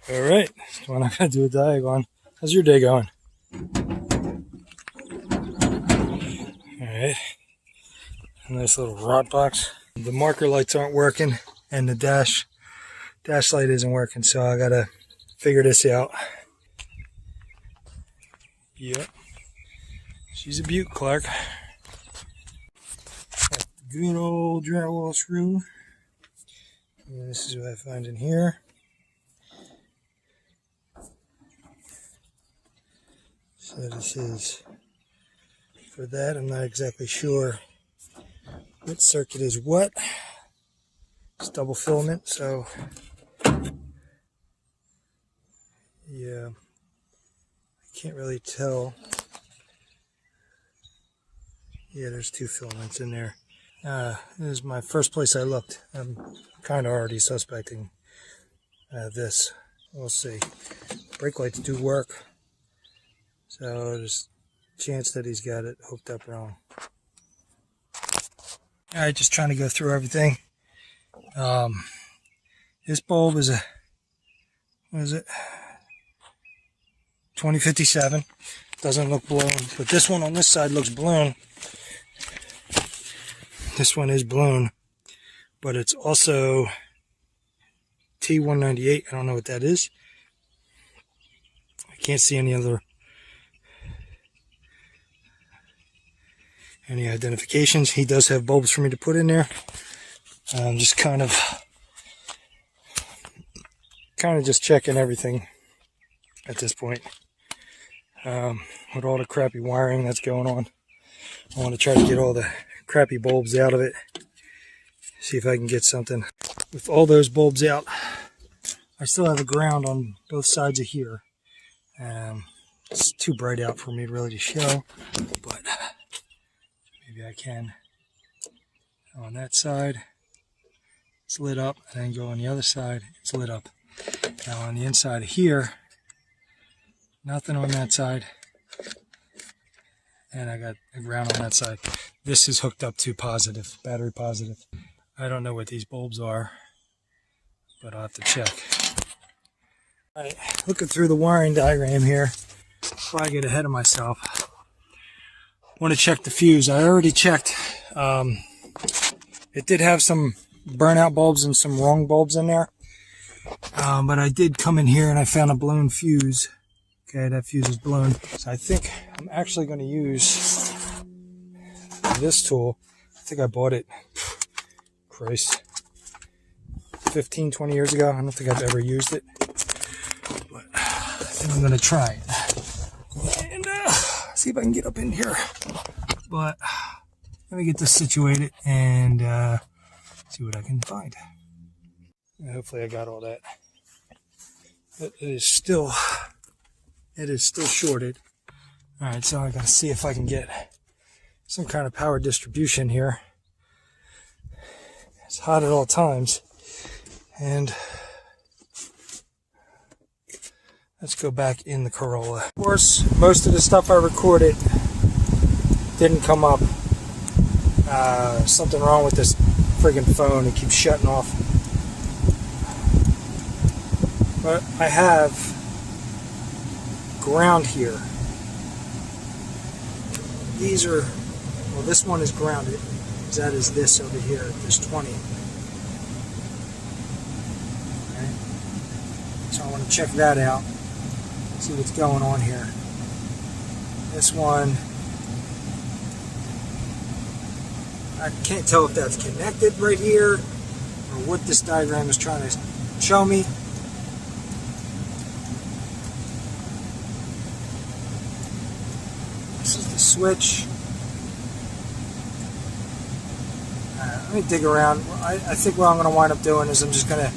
All right, so we're not going to do a diagon. How's your day going? All right, a nice little rot box. The marker lights aren't working and the dash light isn't working, so I got to figure this out. Yep, she's a beaut, Clark. Got the good old drywall screw. And this is what I find in here. So this is for that. I'm not exactly sure what circuit is what. It's double filament, so yeah, I can't really tell. Yeah, there's two filaments in there. This is my first place I looked. I'm kind of already suspecting this. We'll see. Brake lights do work, so there's a chance that he's got it hooked up wrong. Alright, just trying to go through everything. This bulb is a, what is it? 2057. Doesn't look blown, but this one on this side looks blown. This one is blown, but it's also T198. I don't know what that is. I can't see any identifications. He does have bulbs for me to put in there. I'm just kind of just checking everything at this point. With all the crappy wiring that's going on, I want to try to get all the crappy bulbs out of it. See if I can get something. With all those bulbs out, I still have a ground on both sides of here. It's too bright out for me really to show, but maybe I can. On that side, it's lit up, and then go on the other side, it's lit up. Now on the inside of here, nothing on that side, and I got a ground on that side. This is hooked up to positive, battery positive. I don't know what these bulbs are, but I'll have to check. All right, looking through the wiring diagram here, before I get ahead of myself, I want to check the fuse. I already checked. It did have some burnout bulbs and some wrong bulbs in there, but I did come in here and I found a blown fuse. Okay, that fuse is blown. So I think I'm actually going to use this tool. I think I bought it, Christ, 15, 20 years ago. I don't think I've ever used it, but I think I'm going to try it and see if I can get up in here. But let me get this situated and see what I can find. And hopefully I got all that. But it is still shorted. All right, so I got to see if I can get some kind of power distribution here. It's hot at all times, and let's go back in the Corolla. Of course, most of the stuff I recorded didn't come up. Something wrong with this friggin' phone. It keeps shutting off. But I have ground here. These are, well, this one is grounded. That is this over here, this 20. Okay. So I want to check that out, see what's going on here. This one, I can't tell if that's connected right here or what this diagram is trying to show me. This is the switch. Let me dig around. I think what I'm going to wind up doing is I'm just going to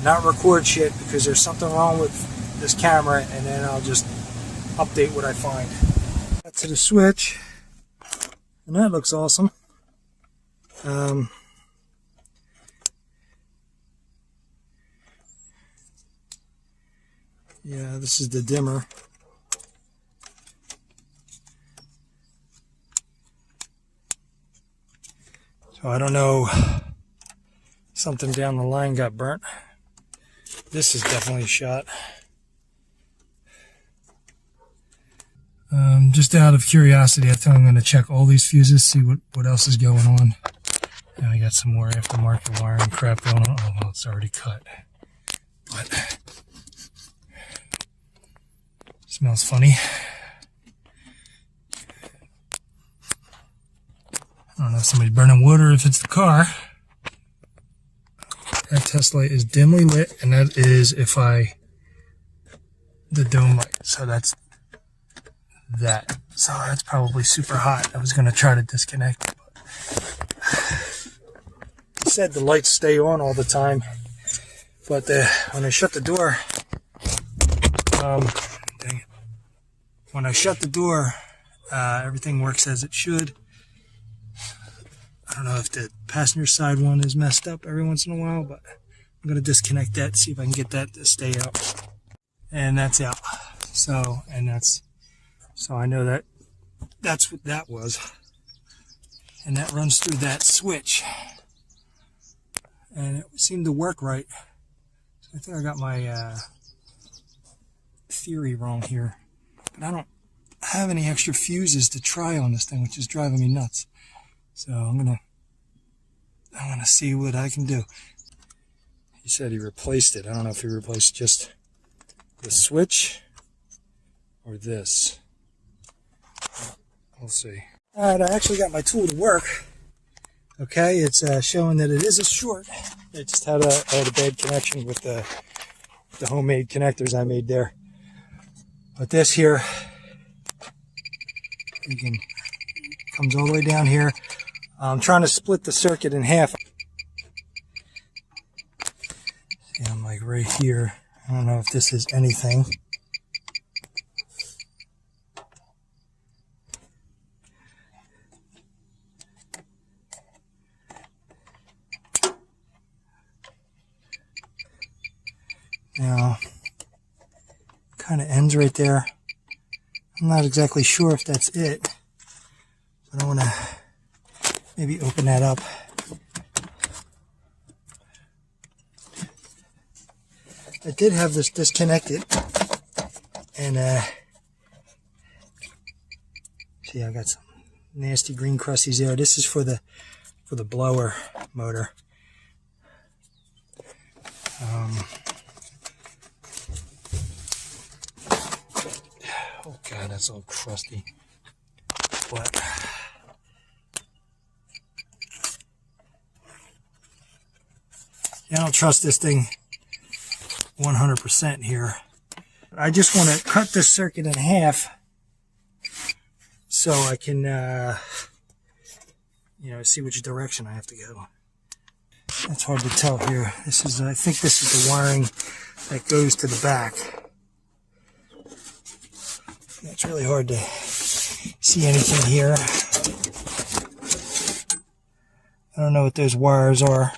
not record shit because there's something wrong with this camera, and then I'll just update what I find. Got to the switch, and that looks awesome. Yeah, this is the dimmer. So I don't know, something down the line got burnt. This is definitely a shot. Just out of curiosity, I think I'm going to check all these fuses, see what else is going on. And I got some more aftermarket wiring crap going on. Oh, well, it's already cut. But smells funny. I don't know if somebody's burning wood or if it's the car. That test light is dimly lit, and that is the dome light. So that's that. So that's probably super hot. I was going to try to disconnect it, but it said the lights stay on all the time. But when I shut the door, dang it. When I shut the door, everything works as it should. I don't know if the passenger side one is messed up every once in a while, but I'm going to disconnect that, see if I can get that to stay out. And that's out. So I know that's what that was. And that runs through that switch. And it seemed to work right. So I think I got my theory wrong here. But I don't have any extra fuses to try on this thing, which is driving me nuts. So I'm gonna see what I can do. He said he replaced it. I don't know if he replaced just the switch or this. We'll see. Alright, I actually got my tool to work. Okay, it's showing that it is a short. It just had a bad connection with the homemade connectors I made there. But this here, comes all the way down here. I'm trying to split the circuit in half. See, I'm like right here. I don't know if this is anything. Now, kind of ends right there. I'm not exactly sure if that's it. But I want to maybe open that up. I did have this disconnected, and see, I got some nasty green crusties there. This is for the blower motor. Oh God, that's all crusty. But I don't trust this thing 100% here. I just want to cut this circuit in half so I can, see which direction I have to go. It's hard to tell here. I think this is the wiring that goes to the back. It's really hard to see anything here. I don't know what those wires are.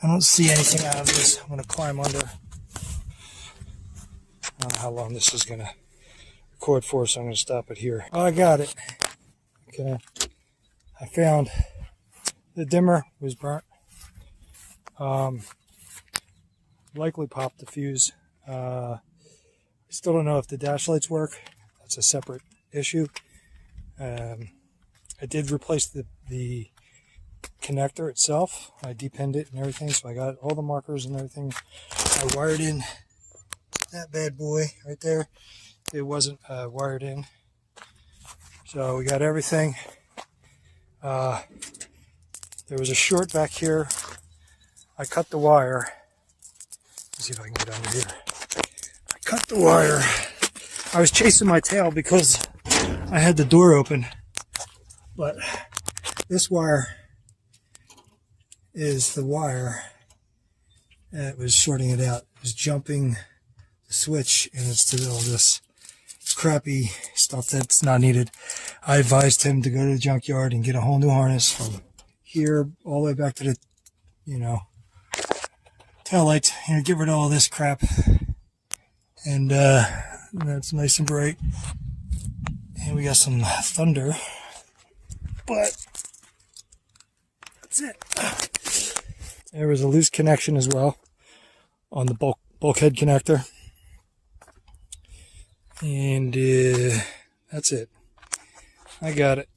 I don't see anything out of this. I'm going to climb under. I don't know how long this is going to record for, so I'm going to stop it here. Oh, I got it. Okay. I found the dimmer was burnt. Likely popped the fuse. Still don't know if the dash lights work. That's a separate issue. I did replace the connector itself. I depinned it and everything, so I got all the markers and everything. I wired in that bad boy right there. It wasn't wired in, so we got everything. There was a short back here. I cut the wire. Let's see if I can get under here. I cut the wire. I was chasing my tail because I had the door open, but this wire is the wire that was shorting it out. It was jumping the switch, and it's to all this crappy stuff that's not needed. I advised him to go to the junkyard and get a whole new harness from here all the way back to the, tail lights. Get rid of all this crap. And that's nice and bright. And we got some thunder. But That's it. There was a loose connection as well on the bulkhead connector. And that's it. I got it.